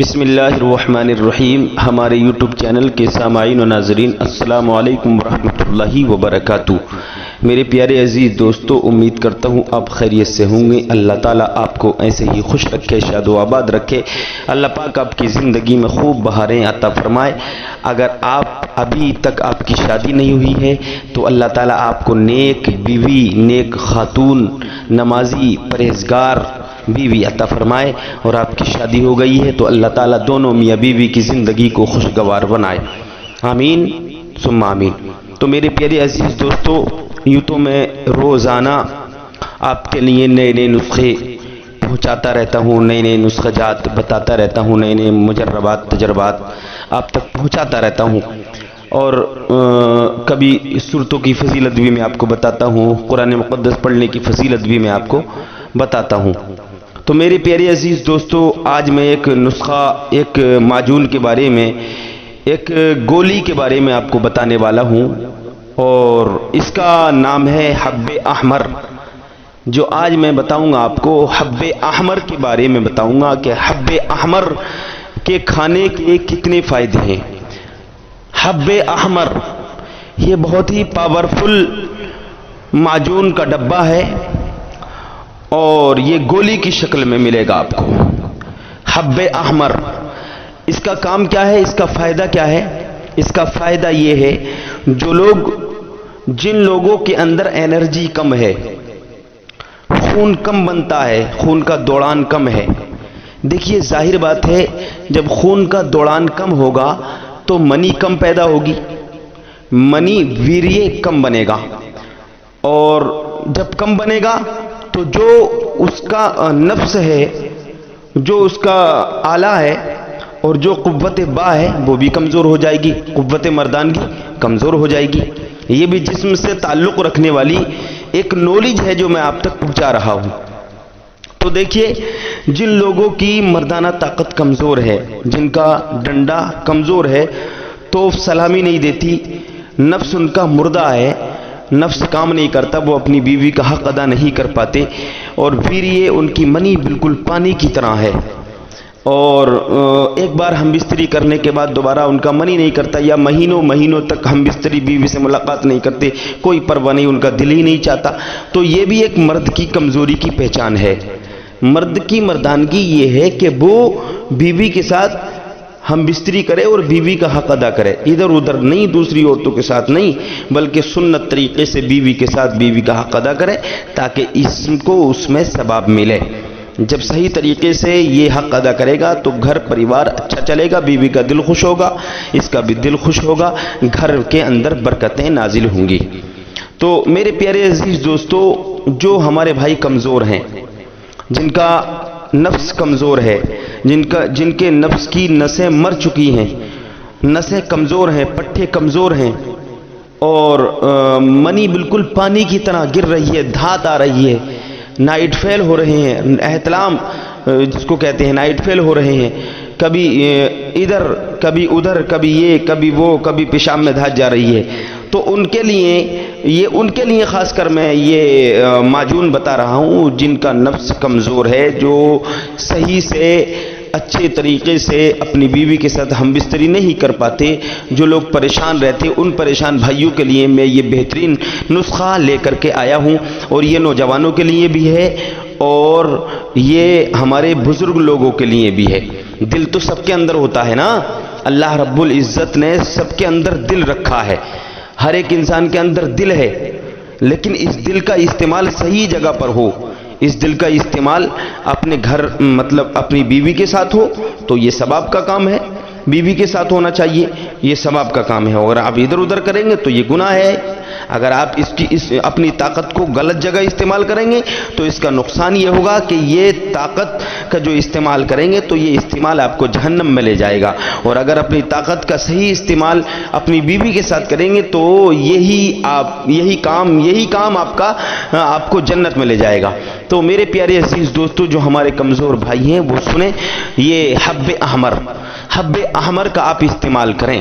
بسم اللہ الرحمن الرحیم۔ ہمارے یوٹیوب چینل کے سامعین و ناظرین، السلام علیکم ورحمۃ اللہ وبرکاتہ۔ میرے پیارے عزیز دوستو، امید کرتا ہوں آپ خیریت سے ہوں گے۔ اللہ تعالیٰ آپ کو ایسے ہی خوش رکھے، شاد و آباد رکھے۔ اللہ پاک آپ کی زندگی میں خوب بہاریں عطا فرمائے۔ اگر ابھی تک آپ کی شادی نہیں ہوئی ہے تو اللہ تعالیٰ آپ کو نیک بیوی، نیک خاتون، نمازی، پرہیزگار بیوی عطا فرمائے۔ اور آپ کی شادی ہو گئی ہے تو اللہ تعالیٰ دونوں میاں بیوی کی زندگی کو خوشگوار بنائے، آمین ثم آمین۔ تو میرے پیارے عزیز دوستو، یوں تو میں روزانہ آپ کے لیے نئے نئے نسخے پہنچاتا رہتا ہوں، نئے نئے نسخہ جات بتاتا رہتا ہوں، نئے نئے مجربات، تجربات آپ تک پہنچاتا رہتا ہوں۔ اور کبھی سورتوں کی فضیلت بھی میں آپ کو بتاتا ہوں، قرآن مقدس پڑھنے کی فضیلت بھی میں آپ کو بتاتا ہوں۔ تو میرے پیارے عزیز دوستو، آج میں ایک نسخہ، ایک معجون کے بارے میں، ایک گولی کے بارے میں آپ کو بتانے والا ہوں، اور اس کا نام ہے حب احمر۔ جو آج میں بتاؤں گا آپ کو حب احمر کے بارے میں بتاؤں گا کہ حب احمر کے کھانے کے کتنے فائدے ہیں۔ حب احمر یہ بہت ہی پاورفل معجون کا ڈبہ ہے، اور یہ گولی کی شکل میں ملے گا آپ کو۔ حب احمر، اس کا کام کیا ہے، اس کا فائدہ کیا ہے؟ اس کا فائدہ یہ ہے، جن لوگوں کے اندر انرجی کم ہے، خون کم بنتا ہے، خون کا دوڑان کم ہے۔ دیکھیے ظاہر بات ہے، جب خون کا دوڑان کم ہوگا تو منی کم پیدا ہوگی، منی ویریے کم بنے گا، اور جب کم بنے گا تو جو اس کا نفس ہے، جو اس کا آلہ ہے، اور جو قوت با ہے وہ بھی کمزور ہو جائے گی، قوت مردانگی کمزور ہو جائے گی۔ یہ بھی جسم سے تعلق رکھنے والی ایک نالج ہے جو میں آپ تک پہنچا رہا ہوں۔ تو دیکھیے، جن لوگوں کی مردانہ طاقت کمزور ہے، جن کا ڈنڈا کمزور ہے، تو سلامی نہیں دیتی، نفس ان کا مردہ ہے، نفس کام نہیں کرتا، وہ اپنی بیوی کا حق ادا نہیں کر پاتے، اور ویریے ان کی منی بالکل پانی کی طرح ہے، اور ایک بار ہم بستری کرنے کے بعد دوبارہ ان کا منی نہیں کرتا، یا مہینوں مہینوں تک ہم بستری بیوی سے ملاقات نہیں کرتے، کوئی پرواہ نہیں، ان کا دل ہی نہیں چاہتا۔ تو یہ بھی ایک مرد کی کمزوری کی پہچان ہے۔ مرد کی مردانگی یہ ہے کہ وہ بیوی کے ساتھ ہم بستری کرے اور بیوی کا حق ادا کرے، ادھر ادھر نہیں، دوسری عورتوں کے ساتھ نہیں، بلکہ سنت طریقے سے بیوی کے ساتھ بیوی کا حق ادا کرے، تاکہ اس میں ثواب ملے۔ جب صحیح طریقے سے یہ حق ادا کرے گا تو گھر پریوار اچھا چلے گا، بیوی کا دل خوش ہوگا، اس کا بھی دل خوش ہوگا، گھر کے اندر برکتیں نازل ہوں گی۔ تو میرے پیارے عزیز دوستو، جو ہمارے بھائی کمزور ہیں، جن کا نفس کمزور ہے، جن کے نفس کی نسیں مر چکی ہیں، نسیں کمزور ہیں، پٹھے کمزور ہیں، اور منی بالکل پانی کی طرح گر رہی ہے، دھات آ رہی ہے، نائٹ فیل ہو رہے ہیں، احتلام جس کو کہتے ہیں، نائٹ فیل ہو رہے ہیں، کبھی ادھر کبھی ادھر، کبھی یہ کبھی وہ، کبھی پیشاب میں دھات جا رہی ہے، تو ان کے لیے خاص کر میں یہ معجون بتا رہا ہوں، جن کا نفس کمزور ہے، جو صحیح سے اچھے طریقے سے اپنی بیوی کے ساتھ ہم بستری نہیں کر پاتے، جو لوگ پریشان رہتے، ان پریشان بھائیوں کے لیے میں یہ بہترین نسخہ لے کر کے آیا ہوں، اور یہ نوجوانوں کے لیے بھی ہے، اور یہ ہمارے بزرگ لوگوں کے لیے بھی ہے۔ دل تو سب کے اندر ہوتا ہے نا، اللہ رب العزت نے سب کے اندر دل رکھا ہے، ہر ایک انسان کے اندر دل ہے، لیکن اس دل کا استعمال صحیح جگہ پر ہو، اس دل کا استعمال اپنے گھر، مطلب اپنی بیوی کے ساتھ ہو تو یہ ثواب کا کام ہے، بیوی کے ساتھ ہونا چاہیے، یہ ثواب کا کام ہے۔ اگر آپ ادھر ادھر کریں گے تو یہ گناہ ہے۔ اگر آپ اپنی طاقت کو غلط جگہ استعمال کریں گے تو اس کا نقصان یہ ہوگا کہ یہ طاقت کا جو استعمال کریں گے تو یہ استعمال آپ کو جہنم میں لے جائے گا، اور اگر اپنی طاقت کا صحیح استعمال اپنی بیوی کے ساتھ کریں گے تو یہی کام آپ کو جنت میں لے جائے گا۔ تو میرے پیارے عزیز دوستو، جو ہمارے کمزور بھائی ہیں وہ سنیں، یہ حب احمر کا آپ استعمال کریں۔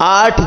8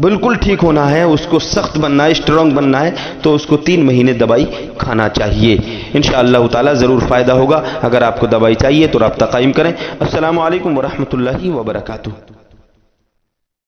بالکل ٹھیک ہونا ہے، اس کو سخت بننا ہے، اسٹرانگ بننا ہے، تو اس کو 3 مہینے دوائی کھانا چاہیے. انشاءاللہ تعالی ضرور فائدہ ہوگا. اگر آپ کو دوائی چاہیے تو رابطہ قائم کریں. السلام علیکم ورحمۃ اللہ وبرکاتہ.